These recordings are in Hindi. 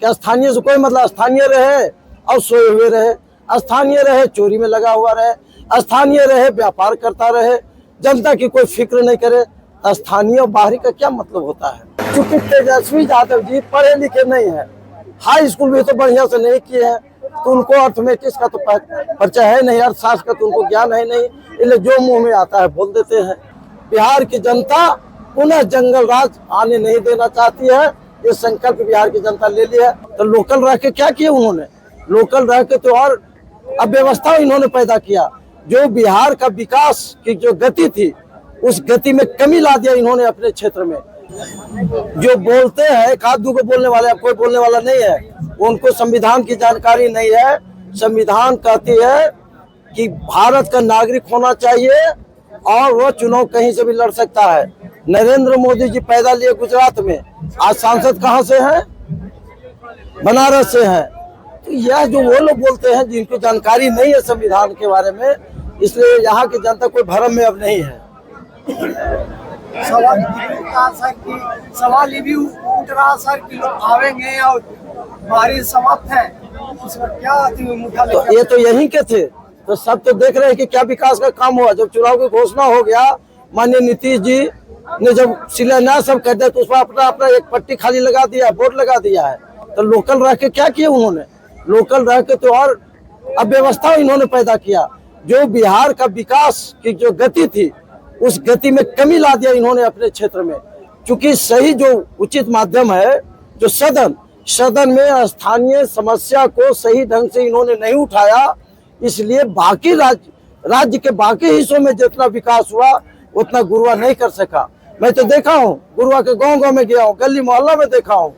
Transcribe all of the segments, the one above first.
कि स्थानीय से कोई मतलब, स्थानीय रहे और सोए हुए रहे, स्थानीय रहे चोरी में लगा हुआ रहे, स्थानीय रहे व्यापार करता रहे, जनता की कोई फिक्र नहीं करे। स्थानीय और बाहरी का क्या मतलब होता है? क्योंकि तेजस्वी यादव जी पढ़े लिखे नहीं है, हाई स्कूल भी तो बढ़िया से नहीं किए हैं, तो उनको अर्थमेटिक्स का तो परिचय है नहीं, अर्थशास्त्र का तो उनको ज्ञान है नहीं, इसलिए जो मुंह में आता है बोल देते हैं। बिहार की जनता पुनः जंगल राज आने नहीं देना चाहती है, ये संकल्प बिहार की जनता ले लिया है। तो लोकल रह के क्या किया उन्होंने? लोकल रह के तो और अव्यवस्था इन्होंने पैदा किया। जो बिहार का विकास की जो गति थी, उस गति में कमी ला दिया इन्होंने अपने क्षेत्र में। जो बोलते हैं एक आध दो को बोलने वाले, कोई बोलने वाला नहीं है, उनको संविधान की जानकारी नहीं है। संविधान कहती है कि भारत का नागरिक होना चाहिए और वह चुनाव कहीं से भी लड़ सकता है। नरेंद्र मोदी जी पैदा लिए गुजरात में, आज सांसद कहाँ से हैं? बनारस से हैं। तो यह जो वो लोग बोलते हैं जिनको जानकारी नहीं है संविधान के बारे में, इसलिए यहाँ की जनता कोई भ्रम में अब नहीं है। सवाल ये भी उठ रहा सर कि लोग आवेंगे और बारिश समाप्त है, उस पर क्या मुद्दा? तो ये तो यहीं के थे, तो सब तो देख रहे हैं कि क्या विकास का काम हुआ। जब चुनाव की घोषणा हो गया, माननीय नीतीश जी ने जब शिलान्यास सब कर दिया, तो उस पर अपना अपना एक पट्टी खाली लगा दिया, बोर्ड लगा दिया है। तो लोकल रह के क्या किया उन्होंने? लोकल रह के तो और अव्यवस्था इन्होंने पैदा किया। जो बिहार का विकास की जो गति थी, उस गति में कमी ला दिया इन्होंने अपने क्षेत्र में। क्योंकि सही जो उचित माध्यम है, जो सदन में स्थानीय समस्या को सही ढंग से इन्होंने नहीं उठाया, इसलिए बाकी राज्य के बाकी हिस्सों में जितना विकास हुआ उतना गुरुआ नहीं कर सका। मैं तो देखा हूँ, गुरुआ के गांव में गया हूँ, गली मोहल्ला में देखा हूँ।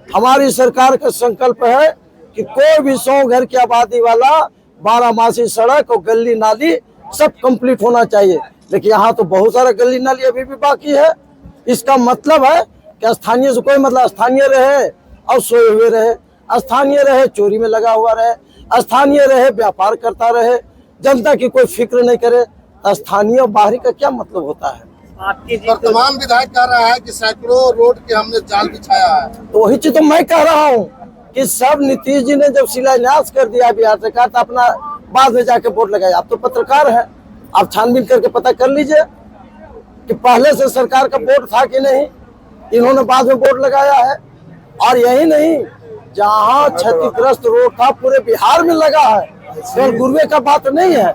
हमारी सरकार का संकल्प है कि कोई भी 100 घर की आबादी वाला 12मासी सड़क और गली नाली सब कंप्लीट होना चाहिए। लेकिन यहाँ तो बहुत सारा गली नाली अभी भी बाकी है। इसका मतलब है कि स्थानीय से कोई मतलब, स्थानीय रहे और सोए हुए रहे, स्थानीय रहे चोरी में लगा हुआ रहे, स्थानीय रहे व्यापार करता रहे, जनता की कोई फिक्र नहीं करे। स्थानीय और बाहरी का क्या मतलब होता है? वर्तमान विधायक कह रहा है कि सैकड़ों रोड के हमने जाल बिछाया है। तो वही चीज तो मैं कह रहा हूँ कि सब नीतीश जी ने जब शिलान्यास कर दिया बिहार सरकार, तो अपना बाद में जाके बोर्ड लगाया। आप तो पत्रकार हैं, आप छानबीन करके पता कर लीजिए कि पहले से सरकार का बोर्ड था कि नहीं, इन्होंने बाद में बोर्ड लगाया है। और यही नहीं, जहाँ क्षतिग्रस्त रोड था पूरे बिहार में लगा है, केवल गुरुए का बात नहीं है।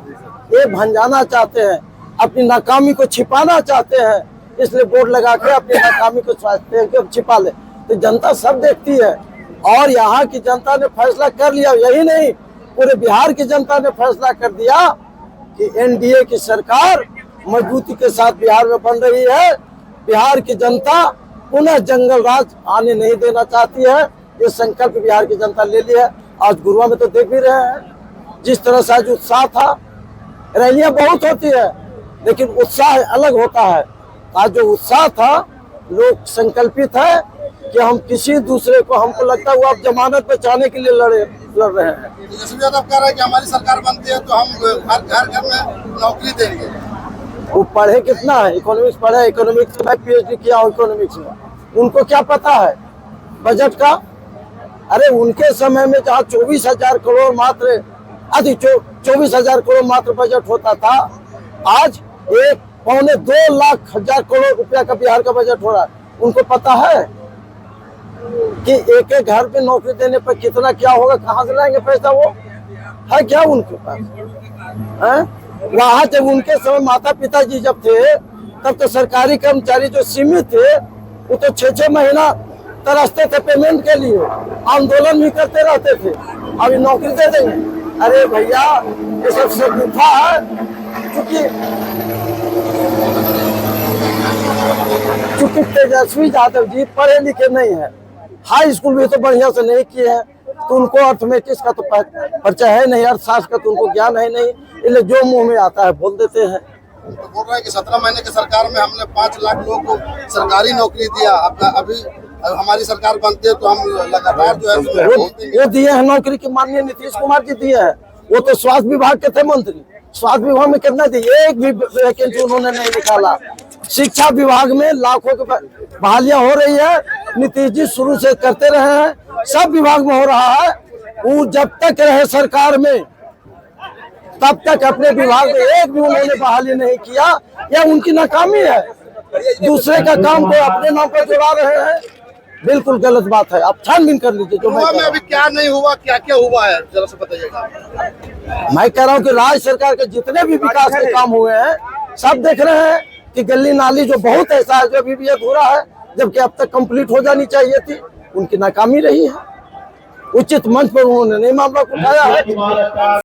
ये भंजाना चाहते हैं, अपनी नाकामी को छिपाना चाहते हैं, इसलिए बोर्ड लगा के अपनी नाकामी को चाहते हैं कि छिपा ले। तो जनता सब देखती है और यहाँ की जनता ने फैसला कर लिया। यही नहीं, पूरे बिहार की जनता ने फैसला कर दिया कि एनडीए की सरकार मजबूती के साथ बिहार में बन रही है। बिहार की जनता पुनः जंगल राज आने नहीं देना चाहती है, ये संकल्प बिहार की जनता ले लिया है। आज गुरुआ में तो देख भी रहे हैं जिस तरह से आज उत्साह था। रैलियां बहुत होती है लेकिन उत्साह अलग होता है। आज जो उत्साह था, लोग संकल्पित है कि हम किसी दूसरे को, हमको लगता है वो अब जमानत बचाने के लिए लड़ रहे हैं। तेजस्वी यादव कह रहा है कि हमारी सरकार बनती है तो हम घर में नौकरी देंगे। वो पढ़े कितना है? इकोनॉमिक्स पढ़े, इकोनॉमिक्स में PhD किया इकोनॉमिक्स में, उनको क्या पता है बजट का? अरे उनके समय में जहाँ 24,000 करोड़ मात्र 24,000 करोड़ मात्र बजट होता था, आज 1.25 लाख करोड़ रुपया का बिहार का बजट हो रहा है। उनको पता है कि एक एक घर पे नौकरी देने पर कितना क्या होगा, कहाँ से लाएंगे पैसा? वो है क्या उनके पास? वहाँ जब उनके समय माता पिता जी जब थे, तब तो सरकारी कर्मचारी जो सीमित थे वो तो 6-6 महीना तरसते थे पेमेंट के लिए, आंदोलन भी करते रहते थे। अभी नौकरी दे देंगे? अरे भैया, ये सबसे गुफा है। क्योंकि तेजस्वी यादव जी पढ़े लिखे नहीं है, हाई स्कूल भी तो बढ़िया से नहीं किए हैं, तो उनको अर्थमेटिक्स का तो परिचय है नहीं, अर्थशास्त्र का तो उनको ज्ञान है नहीं, इसलिए जो मुंह में आता है बोल देते हैं। तो बोल रहे हैं कि 17 महीने की सरकार में हमने 5 लाख लोगों को सरकारी नौकरी दिया। अभी हमारी सरकार बनती है तो हम लगातार जो है वो दिए हैं नौकरी की, माननीय नीतीश कुमार जी दिए हैं। वो तो स्वास्थ्य विभाग के थे मंत्री, स्वास्थ्य विभाग में कितना दिए? एक भी वैकेंसी उन्होंने नहीं निकाला। शिक्षा विभाग में लाखों की बहालियां हो रही है। नीतीश जी शुरू से करते रहे हैं, सब विभाग में हो रहा है। वो जब तक रहे सरकार में तब तक अपने विभाग में एक भी उन्होंने बहाली नहीं किया। यह उनकी नाकामी है। दूसरे का काम को अपने नाम पर जुड़ा रहे हैं, बिल्कुल गलत बात है। आप छानबीन कर लीजिए। जो हुआ में अभी क्या नहीं हुआ, क्या क्या हुआ है जरा से बताइएगा। मैं कह रहा हूँ कि राज्य सरकार के जितने भी विकास के काम हुए हैं सब देख रहे हैं कि गली नाली जो बहुत ऐसा है जो अभी भी अधूरा है, जबकि अब तक कंप्लीट हो जानी चाहिए थी। उनकी नाकामी रही है। उचित मंच पर उन्होंने नहीं मामला उठाया है।